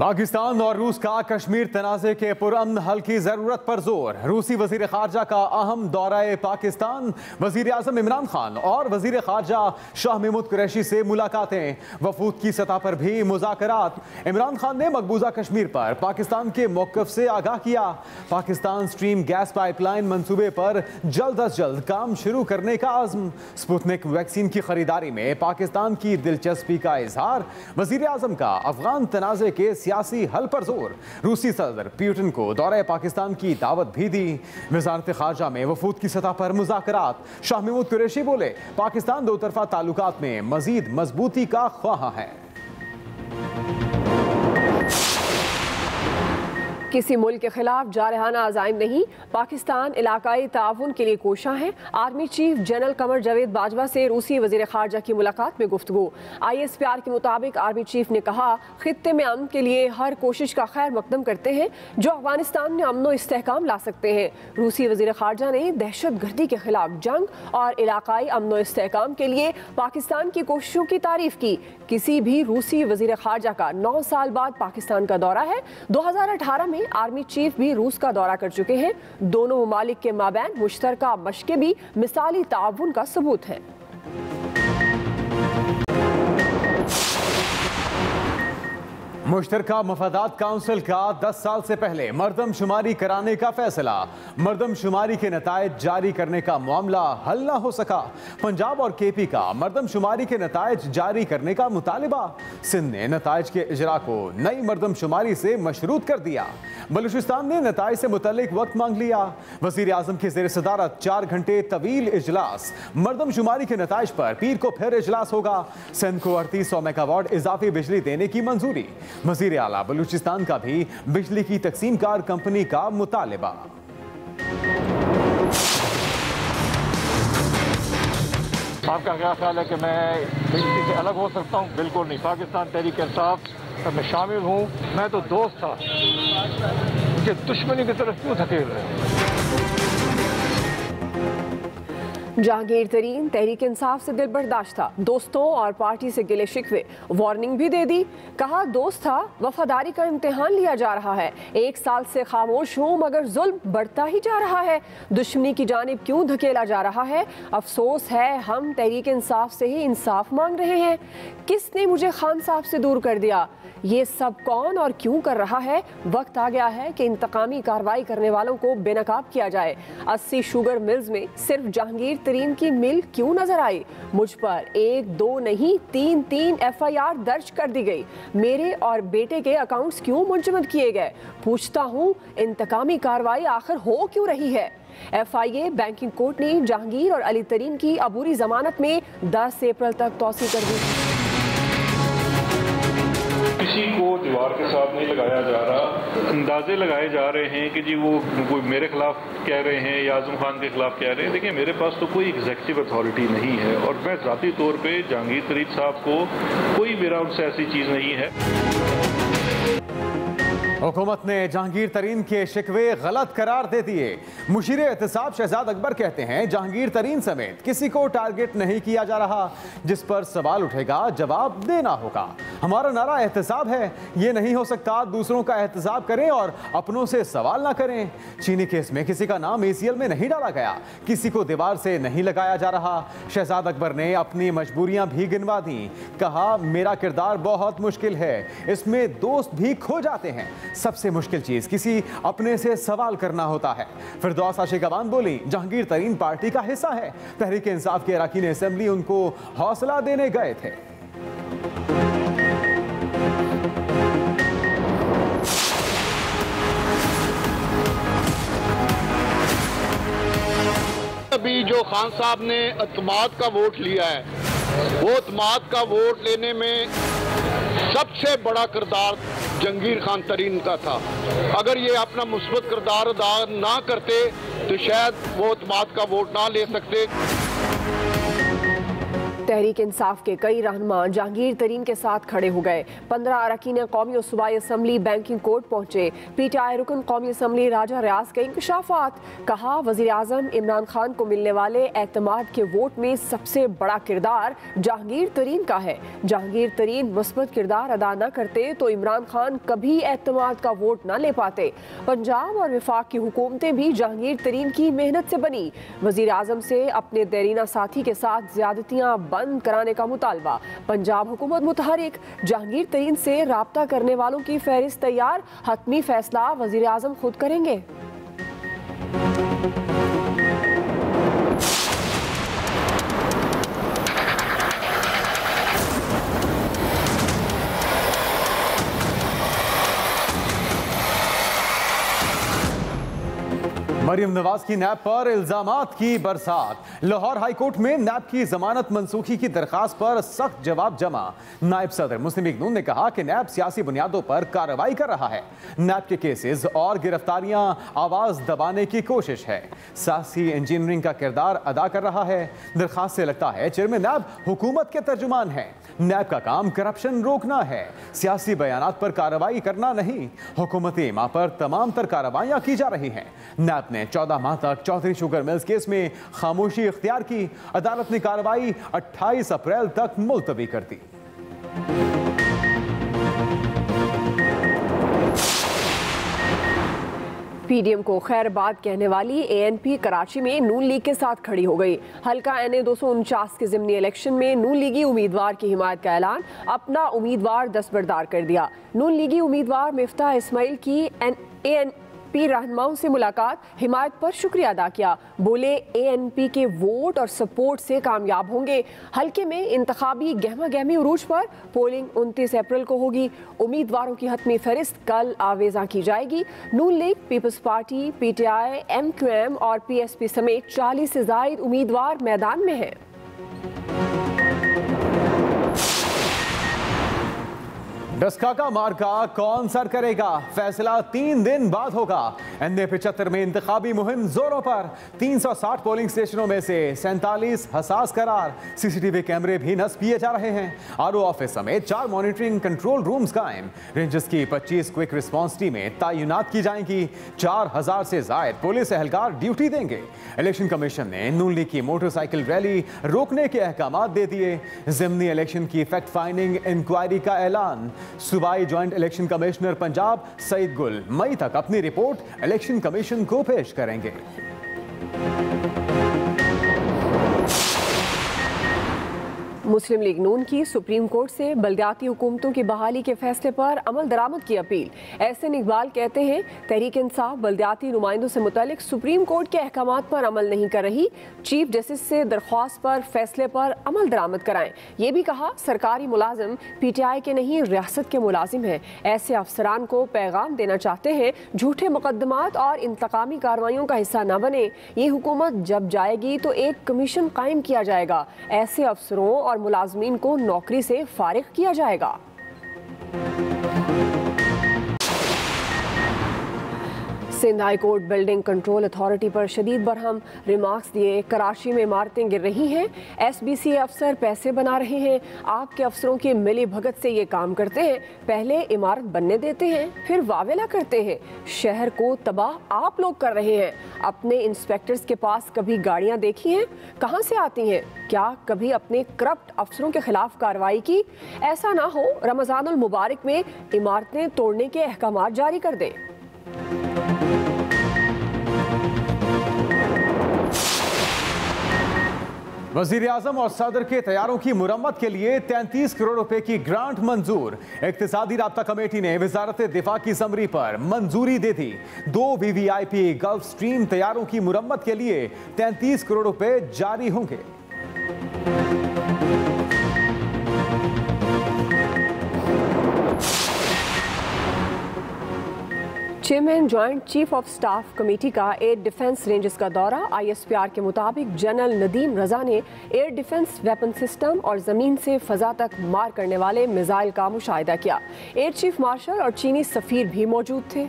पाकिस्तान और रूस का कश्मीर तनाज़े के पुरअमन हल की जरूरत पर जोर। रूसी वजीर खारजा का अहम दौरा पाकिस्तान, वजीर आजम इमरान खान और वजीर खारजा शाह महमूद कुरैशी से मुलाकातें, वफूद की सतह पर भी मुज़ाकरात। इमरान खान ने मकबूजा कश्मीर पर पाकिस्तान के मौक़िफ़ से आगाह किया। पाकिस्तान स्ट्रीम गैस पाइपलाइन मंसूबे पर जल्द अज जल्द काम शुरू करने का आज़म। स्पुतनिक वैक्सीन की खरीदारी में पाकिस्तान की दिलचस्पी का इजहार। वजीर आजम का अफगान तनाज़े के सियासी हल पर जोर। रूसी सदर पुतिन को दौरे पाकिस्तान की दावत भी दी। वजारत खारजा में वफूद की सतह पर मुज़ाकरात। शाह महमूद कुरैशी बोले, पाकिस्तान दो तरफा ताल्लुकात में मजीद मजबूती का ख्वाह है। किसी मुल्क के खिलाफ जारहाना अज़ाइम नहीं, पाकिस्तान इलाकाई ताउन के लिए कोशां है। Army chief general Qamar Javed Bajwa से रूसी वज़ीर ख़ारजा की मुलाकात में गुफ्तगू। ISPR के मुताबिक आर्मी चीफ ने कहा, खित्ते में अमन के लिए हर कोशिश का खैर मकदम करते हैं जो अफगानिस्तान में अमन व इस्तेहकाम ला सकते हैं। रूसी वज़ीर ख़ारजा ने दहशत गर्दी के खिलाफ जंग और इलाकाई अमन व इस्तेहकाम के लिए पाकिस्तान की कोशिशों की तारीफ की। किसी भी रूसी वज़ीर ख़ारजा का 9 साल बाद पाकिस्तान का दौरा है। 2018 में आर्मी चीफ भी रूस का दौरा कर चुके हैं। दोनों ममालिक के माबैन मुश्तरका मशक़ें भी मिसाली ताउन का सबूत हैं। मुश्तरका मफादात काउंसिल का 10 साल से पहले मरदमशुमारी कराने का फैसला। मरदमशुमारी के नतायज जारी करने का मामला हल न हो सका। पंजाब और KP का मरदमशुमारी के नतायज जारी करने का मुतालिबा। सिंध ने नतायज के इजरा को नई मरदमशुमारी से मशरूत कर दिया। बलूचिस्तान ने नतायज से मुतल्लिक वक्त मांग लिया। वजीर आजम की ज़ेर सदारत 4 घंटे तवील इजलास। मरदमशुमारी के नतायज पर पीर को फिर इजलास होगा। सिंध को 3800 मेगावाट इजाफी बिजली देने की मंजूरी। वज़ीर आला बलूचिस्तान का भी बिजली की तकसीमकार कंपनी का मुतालिबा। आपका क्या ख्याल है कि मैं बिजली से अलग हो सकता हूँ? बिल्कुल नहीं। पाकिस्तान तहरीक इंसाफ में शामिल हूँ। मैं तो दोस्त था, मुझे दुश्मनी की तरफ क्यों धकेल रहे हैं? जहांगीर तरीन तहरीक इंसाफ से दिल बर्दाश्त था, दोस्तों और पार्टी से गिले शिकवे। वार्निंग भी दे दी, कहा दोस्त था, वफादारी का इम्तिहान लिया जा रहा है। 1 साल से खामोश हूँ मगर जुल्म बढ़ता ही जा रहा है। दुश्मनी की जानिब क्यों धकेला जा रहा है? अफसोस है हम तहरीक इंसाफ से ही इंसाफ मांग रहे हैं। किसने मुझे खान साहब से दूर कर दिया? ये सब कौन और क्यों कर रहा है? वक्त आ गया है कि इंतकामी कार्रवाई करने वालों को बेनकाब किया जाए। 80 शुगर मिल्स में सिर्फ जहांगीर तरीन की मिल क्यों नजर आई? मुझ पर 1, 2 नहीं 3 FIR दर्ज कर दी गई। मेरे और बेटे के अकाउंट्स क्यों मुंजमद किए गए? पूछता हूँ, इंतकामी कार्रवाई आखिर हो क्यों रही है? FIA बैंकिंग कोर्ट ने जहांगीर और अली तरीन की अबूरी जमानत में 10 अप्रैल तक तौसी कर दी। किसी को दीवार के साथ नहीं लगाया जा रहा। अंदाजे लगाए जा रहे हैं कि जी वो कोई मेरे खिलाफ कह रहे हैं या आजम खान के खिलाफ कह रहे हैं। देखिए, मेरे पास तो कोई एग्जीक्यूटिव अथॉरिटी नहीं है और मैं ज़ाती तौर पे जहांगीर तरीन साहब को कोई मेरा उनसे ऐसी चीज़ नहीं है। हुकूमत ने जहांगीर तरीन के शिकवे गलत करार दे दिए। मुशीर एहतसाब शहजाद अकबर कहते हैं, जहांगीर तरीन समेत किसी को टारगेट नहीं किया जा रहा। जिस पर सवाल उठेगा जवाब देना होगा। हमारा नारा एहतसाब है, ये नहीं हो सकता दूसरों का एहतसाब करें और अपनों से सवाल ना करें। चीनी केस में किसी का नाम ACL में नहीं डाला गया, किसी को दीवार से नहीं लगाया जा रहा। शहजाद अकबर ने अपनी मजबूरियां भी गिनवा दी। कहा, मेरा किरदार बहुत मुश्किल है, इसमें दोस्त भी खो जाते हैं। सबसे मुश्किल चीज किसी अपने से सवाल करना होता है। फिरदौस आशिक अवान बोली, जहांगीर तरीन पार्टी का हिस्सा है। तहरीक इंसाफ के अरकान असेंबली उनको हौसला देने गए थे। अभी जो खान साहब ने अतमाद का वोट लिया है, वो अतमाद का वोट लेने में सबसे बड़ा किरदार जहांगीर खान तरीन का था। अगर ये अपना मुस्बत किरदार अदा ना करते तो शायद वो अतमाद का वोट ना ले सकते। तहरीक इंसाफ के कई रहनुमा जहांगीर तरीन के साथ खड़े हो गए। 15 अरकान कौमी और सूबाई असम्बली बैंकिंग कोर्ट पहुंचे। PTI रुकन कौमी असम्बली राजा रियाज के इंकशाफात। कहा वजीर आजम इमरान खान को मिलने वाले एतमाद के वोट में सबसे बड़ा किरदार जहांगीर तरीन का है। जहांगीर तरीन मुस्बत किरदार अदा न करते तो इमरान खान कभी एतमाद का वोट न ले पाते। पंजाब और वफाक की हुकूमतें भी जहांगीर तरीन की मेहनत से बनी। वजीर आजम से अपने देरीना साथी के साथ ज्यादतियां बंद कराने का मुतालबा। पंजाब हुकूमत मुतहरिक, जहांगीर तरीन से राब्ता करने वालों की फहरिस्त तैयार। हतमी फैसला वजीर आजम खुद करेंगे। मरियम नवाज की नैब पर इल्जामात की बरसात। लाहौर हाईकोर्ट में नैब की जमानत मनसूखी की दरखास्त पर सख्त जवाब जमा। नायब सदर मुस्लिम लीग नून ने कहा कि नैब सियासी बुनियादों पर कार्रवाई कर रहा है। नैब के केसेस और गिरफ्तारियां आवाज दबाने की कोशिश है। सियासी इंजीनियरिंग का किरदार अदा कर रहा है। दरखास्त से लगता है चेयरमैन नैब हुकूमत के तर्जुमान है। नैब का काम करप्शन रोकना है, सियासी बयानात पर कार्रवाई करना नहीं। हुकूमती इमा पर तमाम तर कार्रवाइयां की जा रही हैं। नैब ने 14 माह तक चौधरी शुगर मिल्स केस में खामोशी इख्तियार की। अदालत ने कार्रवाई 28 अप्रैल तक मुलतवी कर दी। PDM को खैरबाद कहने वाली ANP कराची में नून लीग के साथ खड़ी हो गई। हल्का NA 249 के ज़िमनी इलेक्शन में नून लीगी उम्मीदवार की हिमायत का ऐलान, अपना उम्मीदवार दस्तबरदार कर दिया। नून लीगी उम्मीदवार मिफ्ताह इस्माइल की ANP रहनुमाओं से मुलाकात, हिमायत पर शुक्रिया अदा किया। बोले ANP के वोट और सपोर्ट से कामयाब होंगे। हल्के में इंतखाबी गहमा गहमी उरूज पर। पोलिंग 29 अप्रैल को होगी। उम्मीदवारों की हतमी फहरिस्त कल आवेजा की जाएगी। Noon league, people's party, PTI, MQM और PSP समेत 40 से जायद उम्मीदवार मैदान में हैं। डस्का का मार्का कौन सर करेगा, फैसला 3 दिन बाद होगा। NA 75 में इंतखाबी मुहिम जोरों पर। 360 पोलिंग स्टेशनों में से 47 हसास करार। CCTV कैमरे भी नस्ब किए जा रहे हैं। RO ऑफिस समेत 4 मॉनिटरिंग कंट्रोल रूम्स कायम। रेंजर्स की 25 क्विक रिस्पांस टीमें तैनात की जाएंगी। 4000 से जायद पुलिस एहलकार ड्यूटी देंगे। इलेक्शन कमीशन ने नून लीग की मोटरसाइकिल रैली रोकने के अहकाम दे दिए। ज़िमनी इलेक्शन की फैक्ट फाइंडिंग इंक्वायरी का ऐलान। सूबाई joint election commissioner Punjab Saeed Gul मई तक अपनी रिपोर्ट इलेक्शन कमीशन को पेश करेंगे। मुस्लिम लीग नून की सुप्रीम कोर्ट से बल्दियाती हुकूमतों की बहाली के फैसले पर अमल दरामद की अपील। एहसन इकबाल कहते हैं तहरीक इंसाफ बल्दियाती नुमाइंदों से मुतालिक सुप्रीम कोर्ट के अहकामात पर अमल नहीं कर रही। चीफ जस्टिस से दरख्वास्त पर फैसले पर अमल दरामद कराएं। ये भी कहा सरकारी मुलाजिम PTI के नहीं रियासत के मुलाजिम हैं। ऐसे अफसरान को पैगाम देना चाहते हैं झूठे मुकदमात और इंतकामी कार्रवाइयों का हिस्सा न बने। ये हुकूमत जब जाएगी तो एक कमीशन कायम किया जाएगा। ऐसे अफसरों और मुलाजमीन को नौकरी से फारिग किया जाएगा। Sindh high court building control authority पर शदीद बरहम रिमार्क्स दिए। कराची में इमारतें गिर रही हैं, SBCA अफसर पैसे बना रहे हैं। आपके अफसरों की मिली भगत से ये काम करते हैं। पहले इमारत बनने देते हैं, फिर वावेला करते हैं। शहर को तबाह आप लोग कर रहे हैं। अपने इंस्पेक्टर्स के पास कभी गाड़ियां देखी हैं? कहां से आती हैं? क्या कभी अपने करप्ट अफसरों के खिलाफ कार्रवाई की? ऐसा ना हो रमजानुल मुबारक में इमारतें तोड़ने के अहकाम जारी कर दें। वजीर आजम और सदर के तैयारों की मुरम्मत के लिए 33 करोड़ रुपए की ग्रांट मंजूर। इक्तिसादी राब्ता कमेटी ने वजारत दिफा की समरी पर मंजूरी दे दी। 2 VVIP गल्फ स्ट्रीम तैयारों की मुरम्मत के लिए 33 करोड़ रुपए जारी होंगे। Chairman joint chief of staff committee का एयर डिफेंस रेंजेस का दौरा। ISPR के मुताबिक जनरल नदीम रजा ने एयर डिफेंस वेपन सिस्टम और जमीन से फजा तक मार करने वाले मिसाइल का मुशाहिदा किया। एयर चीफ मार्शल और चीनी सफीर भी मौजूद थे।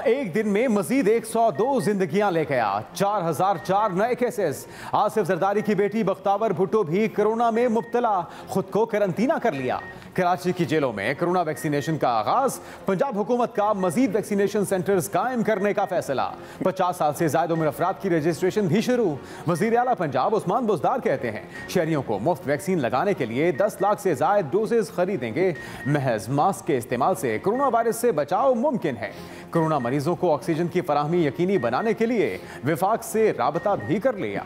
एक दिन में मजीद 102 जिंदगियां ले गया, 4004 नए केसेस। आसिफ जरदारी की बेटी बख्तावर भुट्टो भी कोरोना में मुब्तला, खुद को क्वारंटीना कर लिया। कराची की जेलों में कोरोना वैक्सीनेशन का आगाज, पंजाब हुकूमत का मजीद वैक्सीनेशन सेंटर्स कायम करने का फैसला। 50 साल से ज्यादा उम्र अफराद की रजिस्ट्रेशन भी शुरू। वजीर आला पंजाब उस्मान बुज़दार कहते हैं शहरियों को मुफ्त वैक्सीन लगाने के लिए 10 लाख से ज्यादा डोजेज खरीदेंगे। महज मास्क के इस्तेमाल से कोरोना वायरस से बचाव मुमकिन है। कोरोना मरीजों को ऑक्सीजन की फराहमी यकीनी बनाने के लिए विफाक से राबता भी कर लिया।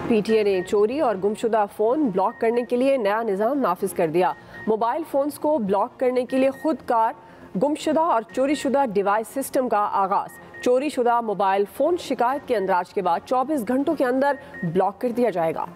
पीटीए ने चोरी और गुमशुदा फ़ोन ब्लॉक करने के लिए नया निज़ाम नाफिज कर दिया। मोबाइल फ़ोन्स को ब्लॉक करने के लिए खुदकार गुमशुदा और चोरीशुदा डिवाइस सिस्टम का आगाज़। चोरीशुदा मोबाइल फ़ोन शिकायत के अंदराज के बाद 24 घंटों के अंदर ब्लॉक कर दिया जाएगा।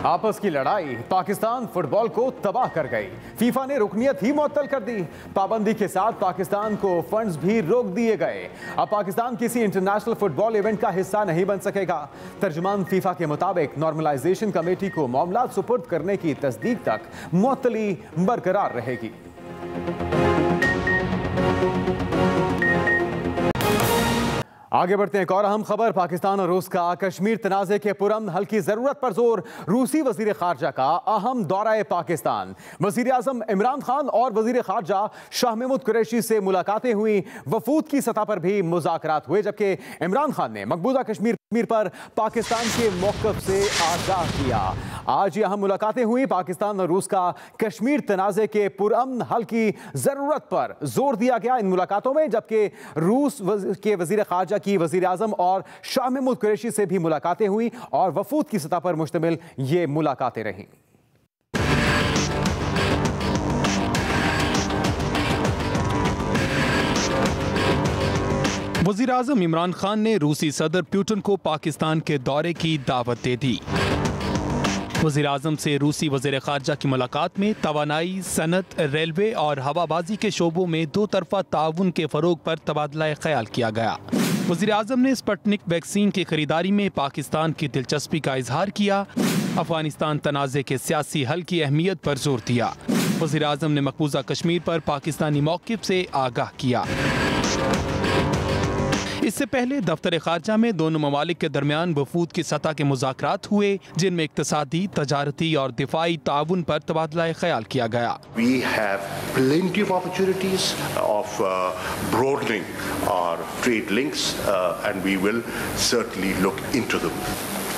आपस की लड़ाई पाकिस्तान फुटबॉल को तबाह कर गई। फीफा ने रुकनियत ही मुअत्तल कर दी। पाबंदी के साथ पाकिस्तान को फंड्स भी रोक दिए गए। अब पाकिस्तान किसी इंटरनेशनल फुटबॉल इवेंट का हिस्सा नहीं बन सकेगा। तर्जुमान फीफा के मुताबिक नॉर्मलाइजेशन कमेटी को मामलात सुपुर्द करने की तस्दीक तक मुअत्तली बरकरार रहेगी। आगे बढ़ते हैं। एक और अहम खबर, पाकिस्तान और रूस का कश्मीर तनाज़े के पुरअमन हल की जरूरत पर जोर। रूसी वजीर खारजा का अहम दौरा पाकिस्तान। वजीर आजम इमरान खान और वजीर खारजा शाह महमूद कुरैशी से मुलाकातें हुई। वफूद की सतह पर भी मुज़ाकरात हुए, जबकि इमरान खान ने मकबूजा कश्मीर पर पाकिस्तान के मौक़िफ़ से आगाह किया। आज ये अहम मुलाकातें हुई। पाकिस्तान और रूस का कश्मीर तनाज़े के पुरअमन हल की जरूरत पर जोर दिया गया इन मुलाकातों में, जबकि रूस के वजीर खारजा की वजीर आजम और शाह महमूद कुरैशी से भी मुलाकातें हुई और वफूद की सतह पर मुश्तमिल ये मुलाकातें रहीं। वज़ीर आज़म इमरान खान ने रूसी सदर पुतिन को पाकिस्तान के दौरे की दावत दे दी। वज़ीर आज़म से रूसी वज़ीर ख़ारजा की मुलाकात में तवानाई, सनत, रेलवे और हवाबाजी के शोबों में दो तरफ़ा ताउन के फ़रोग पर तबादला ख्याल किया गया। वज़ीर आज़म ने स्पुतनिक वैक्सीन की खरीदारी में पाकिस्तान की दिलचस्पी का इजहार किया। अफगानिस्तान तनाज़े के सियासी हल की अहमियत पर जोर दिया। वज़ीर आज़म ने मकबूजा कश्मीर पर पाकिस्तानी मौक़िफ़ से आगाह किया। इससे पहले दफ्तर खारजा में दोनों ममालिक के दरमियान वफूद की सतह के मुज़ाकरात हुए, जिनमें इक़्तिसादी, तजारती और दिफाई ताउन पर तबादला ख्याल किया गया। We have plenty of opportunities of broadening our trade links and we will certainly look into them.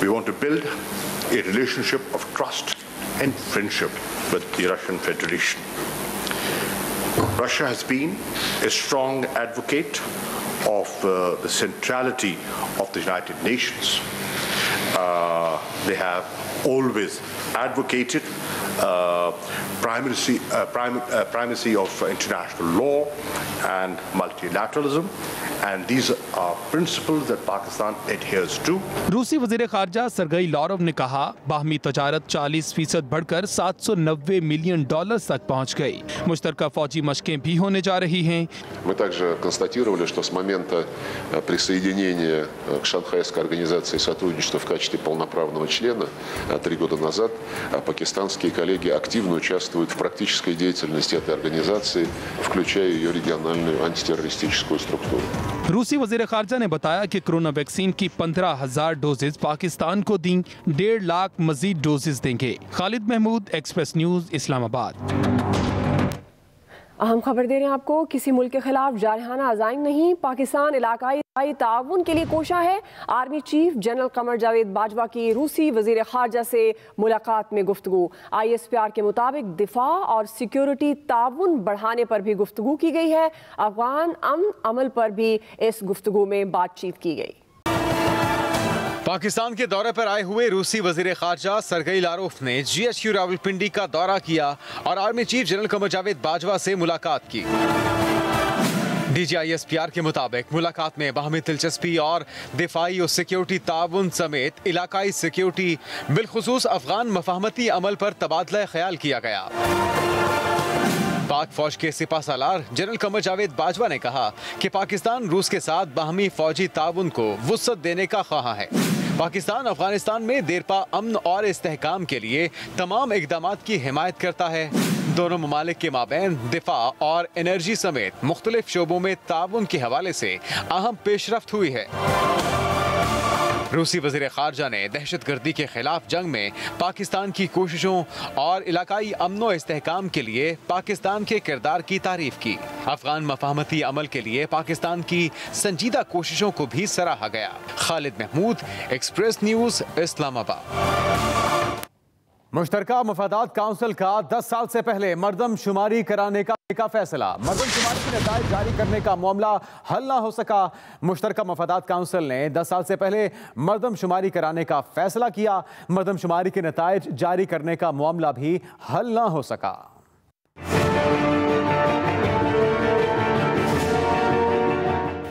We want to build a relationship of trust and friendship with the Russian Federation. Russia has been a strong advocate of the centrality of the United Nations. They have always advocated primacy of international law and multilateralism, and these are principles that Pakistan adheres to. रूसी वज़ीर ख़ारजा Sergei लारोव ने कहा, बाहमी तजारत 40% बढ़कर $790 million तक पहुँच गई। मुश्तरका फौजी मशकें भी होने जा रही हैं। Мы также констатировали, что с момента присоединения к Шанхайской организации сотрудничества в качестве полноправного члена 3 года назад пакистанские коллеги активно участвуют в практической деятельности этой организации, включая ее региональную антитеррористическую структуру. रूसी वज़ीर ख़ारजा ने बताया कि कोरोना वैक्सीन की 15,000 डोजेज पाकिस्तान को दी, 1.5 लाख मजीद डोजेज देंगे। Khalid Mahmood, express news, Islamabad. अहम खबर दे रहे हैं आपको, किसी मुल्क के खिलाफ जारहाना अज़ाइम नहीं, पाकिस्तान इलाकाई ताउन के लिए कोशा है। Army chief general Qamar Javed Bajwa की रूसी वजीर खारजा से मुलाकात में गुफ्तगू। ISPR के मुताबिक दिफा और सिक्योरिटी ताउन बढ़ाने पर भी गुफ्तगू की गई है। अफगान अमन अमल पर भी इस गुफ्तगू में बातचीत की गई। पाकिस्तान के दौरे पर आए हुए रूसी वजीर खारजा सर्गेई लारोव ने GHQ रावलपिंडी का दौरा किया और army chief general Qamar Javed Bajwa से मुलाकात की। DG ISPR के मुताबिक मुलाकात में बाहमी दिलचस्पी और दिफाई और सिक्योरिटी ताउन समेत इलाकाई सिक्योरिटी बिलखुसूस अफगान मफाहमती अमल पर तबादला ख्याल किया गया। पाक फौज के सिपाहसालार जनरल कमर जावेद बाजवा ने कहा कि पाकिस्तान रूस के साथ बाहमी फौजी ताउन को वुसअत देने का ख्वाह है। पाकिस्तान अफगानिस्तान में देरपा अमन और इस्तेहकाम के लिए तमाम इकदामात की हिमायत करता है। दोनों ममालिक के माबैन दिफा और एनर्जी समेत मुख्तलिफ शोबों में ताउन के हवाले से अहम पेशरफ्त हुई है। रूसी वज़ीर ख़ारजा ने दहशतगर्दी के खिलाफ जंग में पाकिस्तान की कोशिशों और इलाकाई अमनो इस्तेहकाम के लिए पाकिस्तान के किरदार की तारीफ की। अफगान मफाहमती अमल के लिए पाकिस्तान की संजीदा कोशिशों को भी सराहा गया। Khalid Mahmood, express news, Islamabad. मुश्तरका मफादात काउंसिल का 10 साल से पहले मरदमशुमारी कराने का फैसला। मरदमशुमारी के नताइज जारी करने का मामला हल ना हो सका। मुश्तरका मफादात काउंसिल ने 10 साल से पहले मरदमशुमारी कराने का फैसला किया। मरदमशुमारी के नताइज जारी करने का मामला भी हल ना हो सका।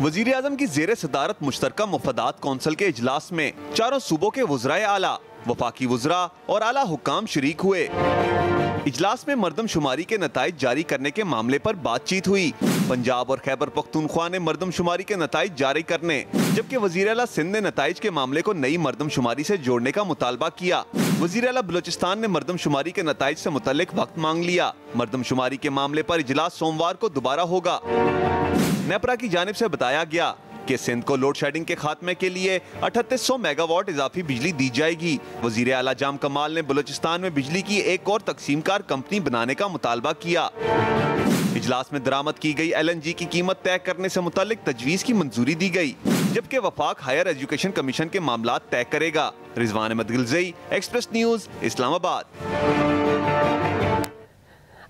वजीर आजम की जेर सदारत मुश्तरका मफादात काउंसिल के इजलास में चारों सूबों के वज़राए आला, वफाकी वज़रा और आला हुक्काम शरीक हुए। इजलास में मरदमशुमारी के नताइज जारी करने के मामले पर बातचीत हुई। पंजाब और खैबर पख्तूनख्वा ने मरदमशुमारी के नताइज जारी करने, जबकि वज़ीर आला सिंध ने नताइज के मामले को नई मरदमशुमारी से जोड़ने का मुतालबा किया। वज़ीर आला बलोचिस्तान ने मरदमशुमारी के नताइज से मुतल्लिक वक्त मांग लिया। मरदमशुमारी के मामले पर इजलास सोमवार को दोबारा होगा। नेपरा की जानिब से बताया गया कि सिंध को लोड शेडिंग के खात्मे के लिए 3800 मेगावाट इजाफी बिजली दी जाएगी। वज़ीर आला जाम कमाल ने बलोचिस्तान में बिजली की एक और तकसीमकार कंपनी बनाने का मुतालबा किया। इजलास में दरामद की गई LNG की कीमत तय करने से मुतालिक तजवीज़ की मंजूरी दी गई, जबकि वफाक हायर एजुकेशन कमीशन के मामला तय करेगा। Rizwan Ahmed Gilzai, express news, Islamabad.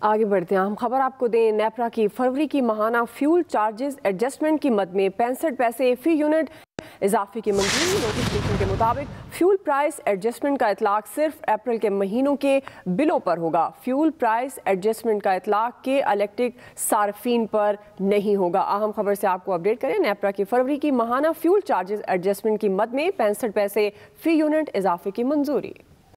आगे बढ़ते हैं, हम खबर आपको दें। नेपरा की फरवरी की माहाना फ्यूल चार्जेस एडजस्टमेंट की मद में 65 पैसे फी यूनिट इजाफे की मंजूरी। नोटिफिकेशन के मुताबिक फ्यूल प्राइस एडजस्टमेंट का इतलाक सिर्फ अप्रैल के महीनों के बिलों पर होगा। फ्यूल प्राइस एडजस्टमेंट का इतलाक के इलेक्ट्रिक सार्फिन पर नहीं होगा। अहम खबर से आपको अपडेट करें। नेपरा की फरवरी की माहाना फ्यूल चार्जेस एडजस्टमेंट की मद में 65 पैसे फी यूनिट इजाफे की मंजूरी।